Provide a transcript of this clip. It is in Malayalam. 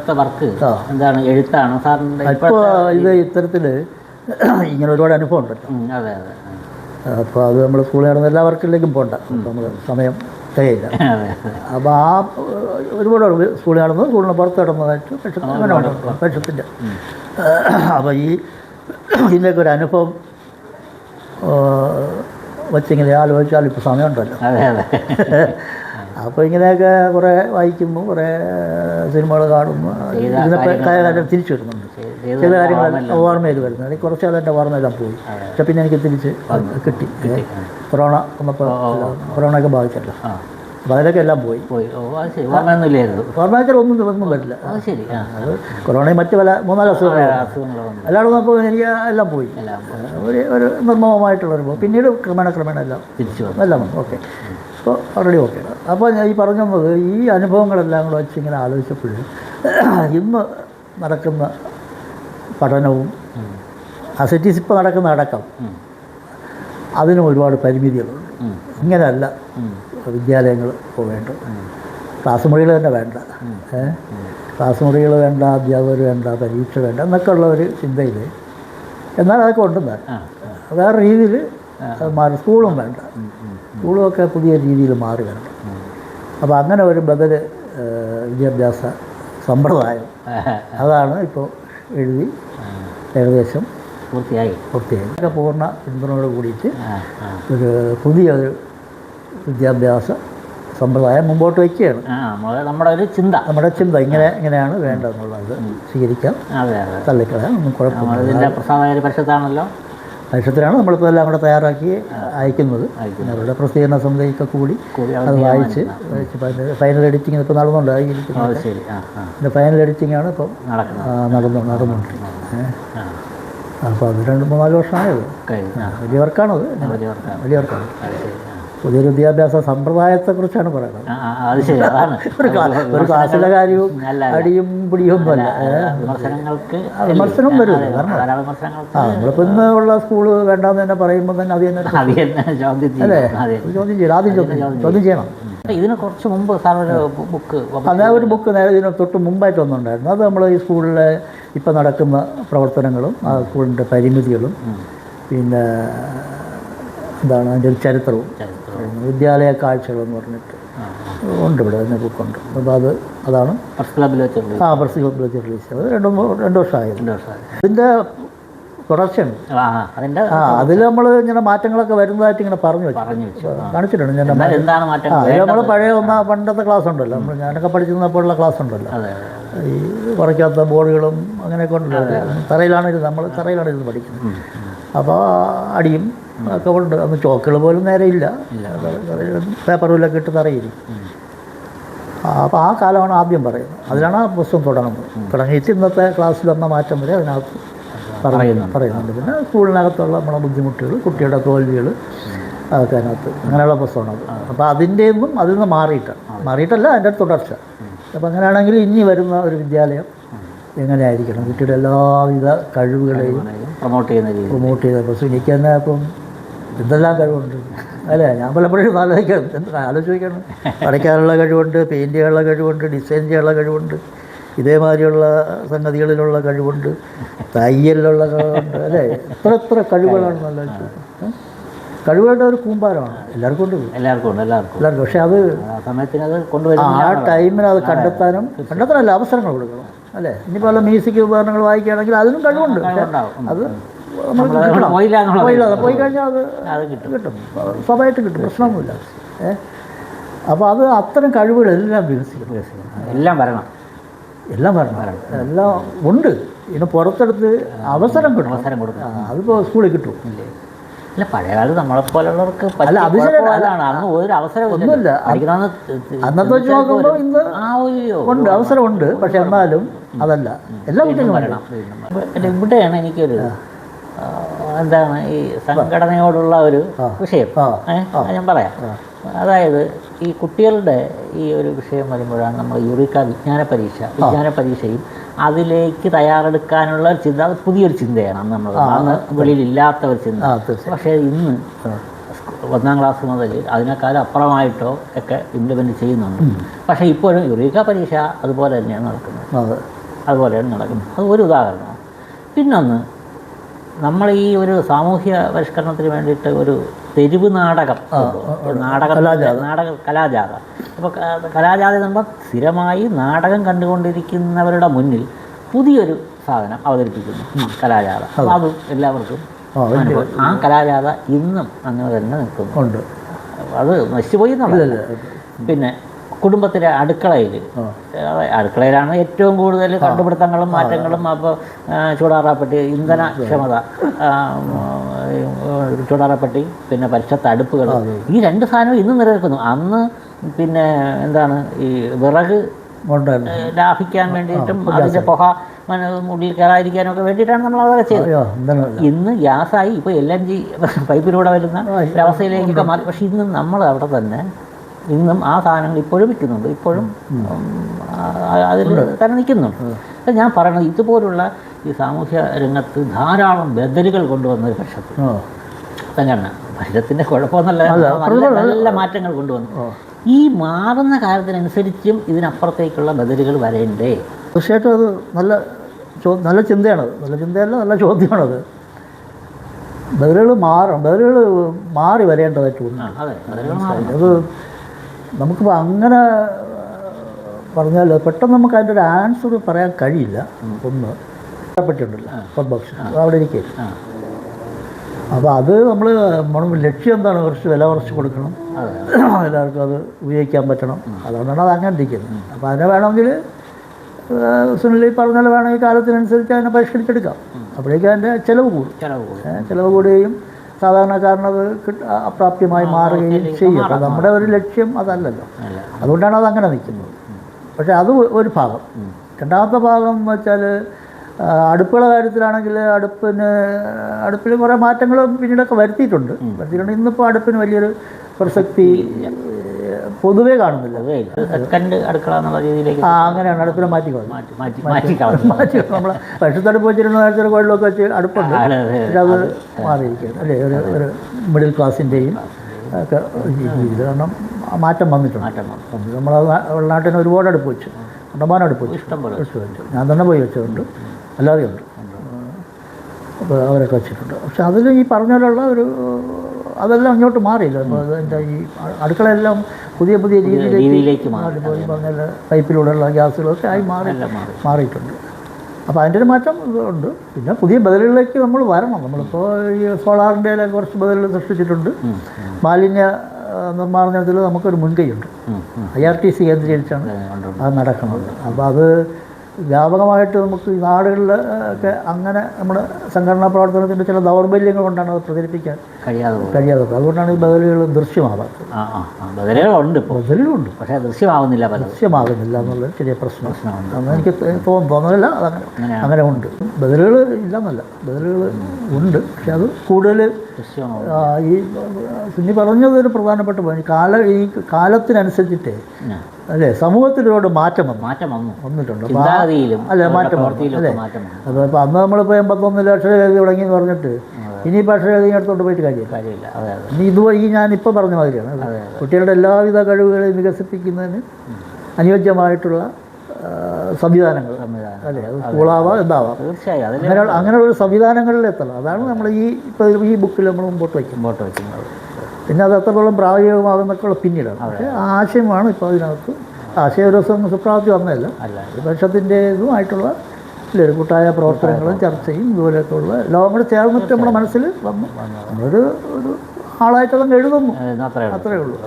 അടുത്ത വർക്ക് എന്താണ്? എഴുത്താണ് സാറിൻ്റെ? ഇപ്പോൾ ഇത് ഇത്തരത്തിൽ ഇങ്ങനെ ഒരുപാട് അനുഭവം ഉണ്ടല്ലോ. അതെ അതെ. അപ്പോൾ അത് നമ്മൾ സ്കൂളിൽ നടന്ന എല്ലാ വർക്കിലേക്കും പോകണ്ട, നമ്മൾ സമയം തികയില്ല. അപ്പോൾ ആ ഒരുപാട് സ്കൂളിൽ നടന്നത് സ്കൂളിന് പുറത്ത് കിടന്നതായിട്ട് പക്ഷത്തിൻ്റെ. അപ്പോൾ ഇതിൻ്റെയൊക്കെ ഒരു അനുഭവം വച്ചിങ്ങനെ ആലോചിച്ചാൽ ഇപ്പോൾ സമയമുണ്ടല്ലോ. അപ്പോൾ ഇങ്ങനെയൊക്കെ കുറേ വായിക്കുന്നു, കുറേ സിനിമകൾ കാണുന്നു, ഇതിനൊക്കെ കാര്യം തിരിച്ചു വരുന്നുണ്ട്. ചില കാര്യങ്ങൾ ഓർമ്മയിൽ വരുന്നത്, അല്ലെങ്കിൽ കുറച്ച് കാലം എൻ്റെ ഓർമ്മയെല്ലാം പോയി. പക്ഷെ പിന്നെ എനിക്ക് തിരിച്ച് കിട്ടി. കൊറോണ വന്നപ്പോൾ കൊറോണയൊക്കെ ബാധിച്ചല്ലോ, അപ്പോൾ അതിലൊക്കെ എല്ലാം പോയി. ഓർമ്മ വെച്ചാൽ ഒന്നും വരില്ല. അത് കൊറോണയും മറ്റ് പല 4 അസുഖങ്ങളും എല്ലാവരും വന്നപ്പോൾ എനിക്ക് എല്ലാം പോയി. ഒരു നിർമ്മമായിട്ടുള്ളൊരു പോകും. പിന്നീട് ക്രമേണ എല്ലാം തിരിച്ചു വന്നു, എല്ലാം വന്നു. ഓക്കെ, അപ്പോൾ ഓൾറെഡി ഓക്കെ. അപ്പോൾ ഞാൻ ഈ പറഞ്ഞു തന്നത് ഈ അനുഭവങ്ങളെല്ലാം കൂടെ വെച്ച് ഇങ്ങനെ ആലോചിച്ചപ്പോൾ ഇന്ന് നടക്കുന്ന പഠനവും അസറ്റീസ് ഇപ്പോൾ നടക്കുന്ന അടക്കം അതിനും ഒരുപാട് പരിമിതികളുണ്ട്. ഇങ്ങനെയല്ല വിദ്യാലയങ്ങൾ പോവേണ്ടത്. ക്ലാസ് മുറികൾ തന്നെ വേണ്ട, ക്ലാസ് മുറികൾ വേണ്ട, അധ്യാപകർ വേണ്ട, പരീക്ഷ വേണ്ട എന്നൊക്കെ ഉള്ള ഒരു ചിന്തയിൽ. എന്നാൽ അതൊക്കെ ഉണ്ടെന്നാൽ വേറെ രീതിയിൽ മാറി. സ്കൂളും വേണ്ട, സ്കൂളുമൊക്കെ പുതിയ രീതിയിൽ മാറി വരണം. അപ്പോൾ അങ്ങനെ ഒരു ബദൽ വിദ്യാഭ്യാസ സമ്പ്രദായം അതാണ് ഇപ്പോൾ എഴുതി ഏകദേശം പൂർത്തിയായി. ഒക്കെ പൂർണ്ണ പിന്തുണയോട് കൂടിയിട്ട് ഒരു പുതിയൊരു വിദ്യാഭ്യാസ സമ്പ്രദായം മുമ്പോട്ട് വയ്ക്കുകയാണ്. നമ്മുടെ ചിന്ത ഇങ്ങനെയാണ് വേണ്ടതെന്നുള്ളത് സ്വീകരിക്കാം, തള്ളിക്കളയാം, ഒന്നും കുഴപ്പമില്ല. പരിഷത്തിലാണ് നമ്മളിപ്പോൾ എല്ലാം കൂടെ തയ്യാറാക്കി അയക്കുന്നത്. അവരുടെ പ്രസിദ്ധീകരണ സമിതിയൊക്കെ കൂടി അത് വായിച്ച് ഫൈനൽ എഡിറ്റിംഗ് ഇപ്പോൾ നടന്നുകൊണ്ടായിരിക്കുന്നത്. പിന്നെ ഫൈനൽ എഡിറ്റിംഗാണ് ഇപ്പം നടന്നുകൊണ്ടിരിക്കുന്നത്. അപ്പോൾ അത് 2-3-4 വർഷമായത്. വലിയ വർക്കാണത്, വലിയ വർക്കാണ്. പുതിയൊരു വിദ്യാഭ്യാസ സമ്പ്രദായത്തെക്കുറിച്ചാണ് പറയുന്നത്. ഒരു ക്ലാസ്സിലെ കാര്യവും അടിയും പിടിയും ഒന്നുമല്ല. വിമർശനം വരും. കാരണം നമ്മളിപ്പോൾ ഇന്ന് ഉള്ള സ്കൂള് വേണ്ടാന്ന് തന്നെ പറയുമ്പോൾ തന്നെ അത് തന്നെ അല്ലേ ചോദ്യം ചെയ്യണം. ആദ്യം ചോദ്യം ചെയ്യണം. ഇതിന് കുറച്ച് മുമ്പ് ബുക്ക് ഒരു ബുക്ക് നേരെ ഇതിന് തൊട്ട് മുമ്പായിട്ട് ഒന്നുണ്ടായിരുന്നു. അത് നമ്മൾ ഈ സ്കൂളിലെ ഇപ്പം നടക്കുന്ന പ്രവർത്തനങ്ങളും ആ സ്കൂളിൻ്റെ പരിമിതികളും പിന്നെ എന്താണ് അതിൻ്റെ ഒരു ചരിത്രവും വിദ്യാലയ കാഴ്ചകളെന്ന് പറഞ്ഞിട്ട് ഉണ്ട്. ഇവിടെ തന്നെ ബുക്കുണ്ട്. അപ്പോൾ അതാണ് പ്രസ് ക്ലബ്ബിൽ വെച്ച് റിലീസ് ചെയ്തത്. 2 വർഷമായി. അതിൻ്റെ തുടർച്ചയുണ്ട്. അതിൽ നമ്മൾ ഇങ്ങനെ മാറ്റങ്ങളൊക്കെ വരുന്നതായിട്ട് ഇങ്ങനെ പറഞ്ഞു കാണിച്ചിട്ടുണ്ട്. ഞാൻ അതിൽ നമ്മൾ പഴയ പണ്ടത്തെ ക്ലാസ് ഉണ്ടല്ലോ, ഞാനൊക്കെ പഠിച്ചിരുന്നപ്പോഴുള്ള ക്ലാസ് ഉണ്ടല്ലോ, ഈ കുറയ്ക്കാത്ത ബോർഡുകളും അങ്ങനെയൊക്കെ ഉണ്ടല്ലോ. നമ്മൾ തറയിലാണ് ഇരുന്ന് പഠിക്കുന്നത്. അപ്പോൾ അടിയും ഒക്കെ ഉണ്ട്. അന്ന് ചോക്കുകൾ പോലും നേരെ ഇല്ല, പേപ്പറിലൊക്കെ ഇട്ട് തറയിരിക്കും. അപ്പോൾ ആ കാലമാണ് ആദ്യം പറയുന്നത്. അതിലാണ് ആ പുസ്തകം തുടങ്ങിയിട്ട് ഇന്നത്തെ ക്ലാസ്സിൽ വന്ന മാറ്റം വരെ അതിനകത്ത് പറയുന്നുണ്ട്. പിന്നെ സ്കൂളിനകത്തുള്ള നമ്മുടെ ബുദ്ധിമുട്ടുകൾ, കുട്ടിയുടെ തോൽവികൾ, അതൊക്കെ അതിനകത്ത് അങ്ങനെയുള്ള പുസ്തകമാണ്. അപ്പോൾ അതിൽ നിന്ന് മാറിയിട്ടല്ല അതിൻ്റെ തുടർച്ച. അപ്പോൾ അങ്ങനെയാണെങ്കിൽ ഇനി വരുന്ന ഒരു വിദ്യാലയം എങ്ങനെയായിരിക്കണം, കുട്ടിയുടെ എല്ലാവിധ കഴിവുകളെയും പ്രൊമോട്ട് ചെയ്യുന്നത്. ഇപ്പോൾ എനിക്ക് തന്നെ ഇപ്പം എന്തെല്ലാം കഴിവുണ്ട് അല്ലേ? ഞാൻ പലപ്പോഴും ആലോചിക്കണം. വരയ്ക്കാനുള്ള കഴിവുണ്ട്, പെയിൻറ്റ് ചെയ്യാനുള്ള കഴിവുണ്ട്, ഡിസൈൻ ചെയ്യാനുള്ള കഴിവുണ്ട്, ഇതേമാതിരിയുള്ള സംഗതികളിലുള്ള കഴിവുണ്ട്, തയ്യലിലുള്ള കഴിവുണ്ട് അല്ലേ? എത്ര കഴിവുകളാണ്. നല്ല കഴിവുകളുടെ ഒരു കൂമ്പാരമാണ് എല്ലാവർക്കും ഉണ്ട്. പക്ഷെ അത് ആ ടൈമിന് അത് കണ്ടെത്താനല്ല അവസരങ്ങൾ കൊടുക്കണം അല്ലേ? ഇനിയിപ്പോൾ വല്ല മ്യൂസിക് ഉപകരണങ്ങൾ വായിക്കുകയാണെങ്കിൽ അതിനും കഴിവുണ്ട്. അത് പോയി കഴിഞ്ഞാൽ അത് കിട്ടും, സ്വാഭാവികമായിട്ട് കിട്ടും, പ്രശ്നമൊന്നുമില്ല. അപ്പോൾ അത് അത്തരം കഴിവുകളെല്ലാം വികസിക്കണം, എല്ലാം വരണം, എല്ലാം ഉണ്ട്. ഇതിന് പുറത്തെടുത്ത് അവസരം കൊടുക്കണം. അതിപ്പോൾ സ്കൂളിൽ കിട്ടും. അല്ല, പഴയകാലത്ത് നമ്മളെപ്പോലുള്ളവർക്ക് ഒരു അവസരം ഒന്നുമില്ല. അന്നത്തെ വെച്ച് നോക്കുമ്പോൾ ഇന്ന് ഉണ്ട്, അവസരമുണ്ട്. പക്ഷെ എന്നാലും അതല്ല എല്ലാ കുട്ടികളും വരണം. ഇവിടെയാണ് എനിക്കൊരു എന്താണ് ഈ സംഘടനയോടുള്ള ഒരു വിഷയം ഞാൻ പറയാം. അതായത് ഈ കുട്ടികളുടെ ഈ ഒരു വിഷയം വരുമ്പോഴാണ് നമ്മൾ യുറീക്ക വിജ്ഞാന പരീക്ഷയും അതിലേക്ക് തയ്യാറെടുക്കാനുള്ള ഒരു ചിന്ത, അത് പുതിയൊരു ചിന്തയാണ്. അന്ന് വെളിയിലില്ലാത്ത ഒരു ചിന്ത. പക്ഷേ ഇന്ന് 1ാം ക്ലാസ് മുതൽ അതിനേക്കാളും അപ്പുറമായിട്ടോ ഒക്കെ ഇംപ്ലിമെൻറ്റ് ചെയ്യുന്നുണ്ട്. പക്ഷേ ഇപ്പോഴും യുറീക്ക പരീക്ഷ അതുപോലെ തന്നെയാണ് നടക്കുന്നത്. അതുപോലെയാണ് നടക്കുന്നത്. അത് ഒരു ഉദാഹരണമാണ്. പിന്നൊന്ന്, നമ്മൾ ഈ ഒരു സാമൂഹ്യ പരിഷ്കരണത്തിന് വേണ്ടിയിട്ട് ഒരു തെരുവ് നാടകം കലാജാഥ. അപ്പോൾ കലാജാഥ നമ്മൾ സ്ഥിരമായി നാടകം കണ്ടുകൊണ്ടിരിക്കുന്നവരുടെ മുന്നിൽ പുതിയൊരു സാധനം അവതരിപ്പിക്കുന്നു, കലാജാഥ. അപ്പോൾ അതും എല്ലാവർക്കും ആ കലാജാഥ ഇന്നും അങ്ങനെ തന്നെ നിൽക്കുന്നുണ്ട്. അത് നശിച്ചുപോയി എന്നുള്ളതല്ല. പിന്നെ കുടുംബത്തിലെ അടുക്കളയിലാണ് ഏറ്റവും കൂടുതൽ കണ്ടുപിടുത്തങ്ങളും മാറ്റങ്ങളും. അപ്പോൾ ചൂടാറാപ്പെട്ടി, ഇന്ധനക്ഷമത, ചൂടാറാപ്പെട്ടി, പിന്നെ പരിഷത്ത് അടുപ്പുകൾ, ഈ രണ്ട് സാധനവും ഇന്നും നിലനിൽക്കുന്നു. അന്ന് പിന്നെ എന്താണ് ഈ വിറക് ലാഭിക്കാൻ വേണ്ടിയിട്ടും അതിൻ്റെ പുക ഉള്ളിൽ കയറാതിരിക്കാനും ഒക്കെ വേണ്ടിയിട്ടാണ് നമ്മൾ അതൊക്കെ ചെയ്തത്. ഇന്ന് ഗ്യാസായി, ഇപ്പോൾ LNG പൈപ്പിലൂടെ വരുന്ന ഒരവസ്ഥയിലേക്കൊക്കെ മാറി. പക്ഷേ ഇന്ന് നമ്മൾ അവിടെ തന്നെ ഇന്നും ആ സാധനങ്ങൾ ഇപ്പോഴും വിൽക്കുന്നുണ്ട്, ഇപ്പോഴും അതിൽ തന്നെ നിൽക്കുന്നുണ്ട്. ഞാൻ പറയുന്നത് ഇതുപോലുള്ള ഈ സാമൂഹ്യ രംഗത്ത് ധാരാളം ബദലുകൾ കൊണ്ടുവന്ന ഒരു പക്ഷത്ത് സംഘടന പക്ഷത്തിൻ്റെ കുഴപ്പമൊന്നുമല്ല, നല്ല മാറ്റങ്ങൾ കൊണ്ടുവന്നു. ഈ മാറുന്ന കാലത്തിനനുസരിച്ചും ഇതിനപ്പുറത്തേക്കുള്ള ബദലുകൾ വരേണ്ടേ? തീർച്ചയായിട്ടും അത് നല്ല ചിന്തയാണത്. നല്ല ചിന്തയല്ല, നല്ല ചോദ്യമാണത്. ബദലുകൾ മാറി വരേണ്ടതായിട്ട് തോന്നുന്നു. അത് നമുക്കിപ്പോൾ അങ്ങനെ പറഞ്ഞാൽ പെട്ടെന്ന് നമുക്ക് അതിൻ്റെ ഒരു ആൻസർ പറയാൻ കഴിയില്ല. ഒന്ന് പറ്റിയുണ്ടല്ലോ പത്മഭൂഷൺ, അവിടെ ഇരിക്കും. അപ്പോൾ അത് നമ്മൾ ലക്ഷ്യം എന്താണ്? കുറച്ച് വില കുറച്ച് കൊടുക്കണം, എല്ലാവർക്കും അത് ഉപയോഗിക്കാൻ പറ്റണം. അതുകൊണ്ടാണ് അത് അങ്ങനെ ഇരിക്കുന്നത്. അപ്പോൾ അതിനെ വേണമെങ്കിൽ സുനിൽ പറഞ്ഞാൽ വേണമെങ്കിൽ കാലത്തിനനുസരിച്ച് അതിനെ പരിഷ്കരിച്ചെടുക്കാം. അപ്പോഴേക്കും അതിൻ്റെ ചിലവ് കൂടുകയും സാധാരണക്കാരനത് അപ്രാപ്യമായി മാറുകയും ചെയ്യും. അപ്പോൾ നമ്മുടെ ഒരു ലക്ഷ്യം അതല്ലല്ലോ, അതുകൊണ്ടാണ് അതങ്ങനെ നിൽക്കുന്നത്. പക്ഷേ അത് ഒരു ഭാഗം. രണ്ടാമത്തെ ഭാഗം എന്ന് വെച്ചാൽ അടുപ്പുകളുടെ കാര്യത്തിലാണെങ്കിൽ അടുപ്പിൽ കുറേ മാറ്റങ്ങൾ പിന്നീടൊക്കെ വരുത്തിയിട്ടുണ്ട്. ഇന്നിപ്പോൾ അടുപ്പിന് വലിയൊരു പ്രസക്തി പൊതുവേ കാണുന്നില്ല. അങ്ങനെയാണ് അടുപ്പിനെ മാറ്റി നമ്മൾ പക്ഷത്തടുപ്പ് വെച്ചിരുന്ന നേരത്തെ കോഴിലൊക്കെ വെച്ച് അടുപ്പുണ്ട്. പക്ഷെ അത് മാറിയിരിക്കുകയാണ് അല്ലേ, ഒരു മിഡിൽ ക്ലാസിൻ്റെയും ഒക്കെ ജീവിതം. കാരണം മാറ്റം വന്നിട്ടുണ്ട്. നമ്മളെ നാട്ടിന് ഒരുപാട് അടുപ്പ് വെച്ചു, കണ്ടമാനം അടുപ്പ് വെച്ചു, വെച്ചു. ഞാൻ തന്നെ പോയി വെച്ചതുണ്ട്, അല്ലാതെ ഉണ്ട്. അപ്പോൾ അവരൊക്കെ വെച്ചിട്ടുണ്ട്. പക്ഷെ അതിൽ ഈ പറഞ്ഞ അതെല്ലാം ഇങ്ങോട്ട് മാറിയില്ല. അപ്പോൾ എന്താ ഈ അടുക്കളയെല്ലാം പുതിയ രീതിയിലേക്ക് പറഞ്ഞാൽ പൈപ്പിലൂടെയുള്ള ഗ്യാസുകളൊക്കെ ആയി മാറിയിട്ടുണ്ട്. അപ്പോൾ അതിൻ്റെ ഒരു മാറ്റം ഉണ്ട്. പിന്നെ പുതിയ ബദലുകളിലേക്ക് നമ്മൾ വരണം. നമ്മളിപ്പോൾ ഈ സോളാറിൻ്റെ കുറച്ച് ബദലുകൾ സൃഷ്ടിച്ചിട്ടുണ്ട്. മാലിന്യ നിർമ്മാർജ്ജനത്തിൽ നമുക്കൊരു മുൻകൈയുണ്ട്. IRTC കേന്ദ്രീകരിച്ചാണ് അത് നടക്കുന്നത്. അപ്പോൾ അത് വ്യാപകമായിട്ട് നമുക്ക് ഈ നാടുകളിൽ ഒക്കെ അങ്ങനെ നമ്മുടെ സംഘടനാ പ്രവർത്തനത്തിൻ്റെ ചില ദൗർബല്യങ്ങൾ കൊണ്ടാണ് അത് പ്രചരിപ്പിക്കാൻ കഴിയാതെ. അതുകൊണ്ടാണ് ഈ ബദലുകൾ ദൃശ്യമാകാത്തത്. ബദലുകളുണ്ട്, പക്ഷേ ദൃശ്യമാകുന്നില്ല എന്നുള്ളത് ചെറിയ പ്രശ്നമാണ്. അന്ന് എനിക്ക് തോന്നുന്നില്ല അതങ്ങനെ അങ്ങനെ ഉണ്ട്. ബദലുകൾ ഇല്ലെന്നല്ല, ബദലുകൾ ഉണ്ട്. പക്ഷെ അത് കൂടുതൽ ഈ സുന്നി പറഞ്ഞത് ഒരു പ്രധാനപ്പെട്ട പോയിന്റ്. ഈ കാലത്തിനനുസരിച്ചിട്ട് അല്ലേ സമൂഹത്തിൽ ഒരുപാട് മാറ്റം വന്നിട്ടുണ്ട്. അല്ലേ മാറ്റം അല്ലേ. അപ്പോൾ ഇപ്പോൾ അന്ന് നമ്മളിപ്പോൾ 81 അക്ഷരരേഖ തുടങ്ങിയെന്ന് പറഞ്ഞിട്ട് ഇനിയിപ്പോൾ അക്ഷരരേഖ അടുത്തോട്ട് പോയിട്ട് കാര്യമില്ല. ഇനി ഇതുവഴി ഞാനിപ്പോൾ പറഞ്ഞ മാതിരിയാണ് കുട്ടികളുടെ എല്ലാവിധ കഴിവുകളെയും വികസിപ്പിക്കുന്നതിന് അനുയോജ്യമായിട്ടുള്ള സംവിധാനങ്ങൾ അല്ലേ, അത് സ്കൂളാവാം എന്താവാം, തീർച്ചയായും അങ്ങനെയുള്ള സംവിധാനങ്ങളിൽ എത്തണം. അതാണ് നമ്മൾ ഇപ്പോൾ ഈ ബുക്കിൽ നമ്മൾ മുമ്പോട്ട് വയ്ക്കുന്നത്. പിന്നെ അത് എത്രത്തോളം പ്രായോഗികമാകുന്നൊക്കെയുള്ള പിന്നീടാണ്. പക്ഷേ ആശയമാണ് ഇപ്പോൾ അതിനകത്ത്. ആശയം ഒരു ദിവസം സുപ്രാപ്തി വന്നതല്ല, പരിഷത്തിൻ്റേതുമായിട്ടുള്ള ഒരു കൂട്ടായ പ്രവർത്തനങ്ങളും ചർച്ചയും ഇതുപോലെയൊക്കെയുള്ള എല്ലാം കൂടെ ചേർന്നിട്ട് നമ്മുടെ മനസ്സിൽ വന്നു. നമ്മളൊരു ആളായിട്ടതങ്ങ് എഴുതുന്നു, അത്രയേ ഉള്ളൂ.